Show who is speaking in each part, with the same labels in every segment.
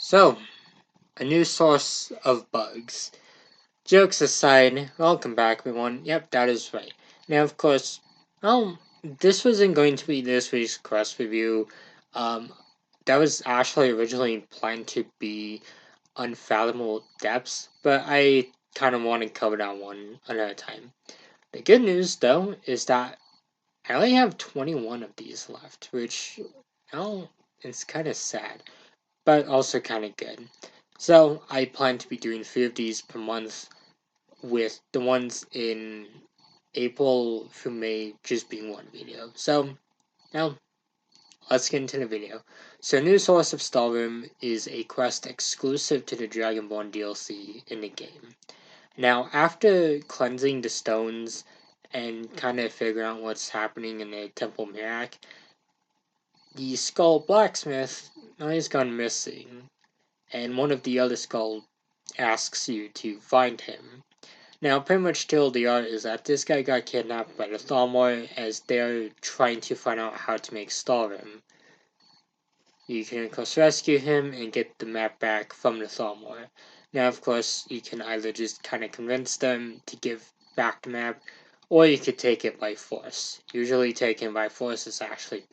Speaker 1: So, a new source of bugs. Jokes aside, welcome back everyone. Yep, that is right. Now, of course, this wasn't going to be this week's quest review. Um, that was actually originally planned to be Unfathomable Depths, but I kind of want to cover that one another time. The good news, though, is that I only have 21 of these left, which, it's kind of sad, but also kind of good. So I plan to be doing 3 of these per month, with the ones in April through May just being one video. So now let's get into the video. So New Source of Stalhrim is a quest exclusive to the Dragonborn DLC in the game. Now after cleansing the stones and kind of figuring out what's happening in the Temple Merak, the Skull Blacksmith now he's gone missing, and one of the other Skull asks you to find him. Now, pretty much still the art is that this guy got kidnapped by the Thalmor as they're trying to find out how to make Stalhrim. You can of course rescue him and get the map back from the Thalmor. Now, of course, you can either just kind of convince them to give back the map, or you could take it by force. Usually taking by force is actually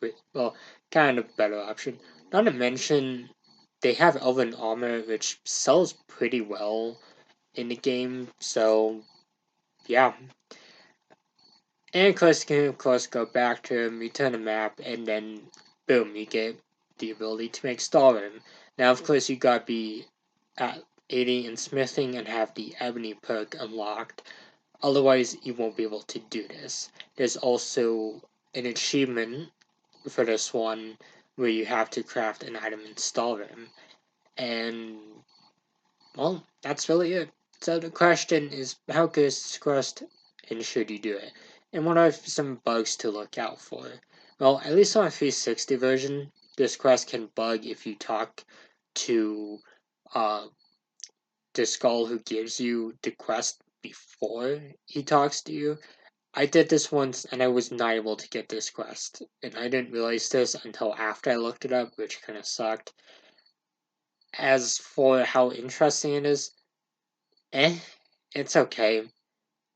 Speaker 1: kind of a better option. Not to mention, they have elven armor, which sells pretty well in the game, so yeah. And of course, you can of course go back to him, return the map, and then boom, you get the ability to make Stalhrim. Now, of course, you gotta be at 80 in smithing and have the ebony perk unlocked, otherwise you won't be able to do this. There's also an achievement for this one where you have to craft an item in Stalhrim, and well, that's really it. So the question is, how good is this quest, and should you do it? And what are some bugs to look out for? Well, at least on a 360 version, this quest can bug if you talk to uh, the skull who gives you the quest before he talks to you. I did this once and I was not able to get this quest, and I didn't realize this until after I looked it up, which kind of sucked. As for how interesting it is, eh, it's okay.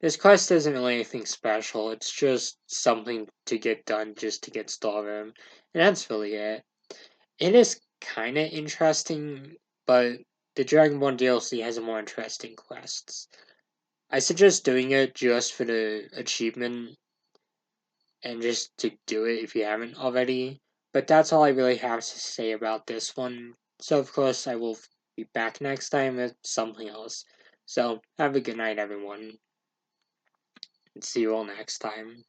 Speaker 1: This quest isn't really anything special, it's just something to get done just to get Stalhrim, and that's really it. It is kinda interesting, but the Dragonborn DLC has more interesting quests. I suggest doing it just for the achievement and just to do it if you haven't already, but that's all I really have to say about this one. So of course I will be back next time with something else. So have a good night everyone, and see you all next time.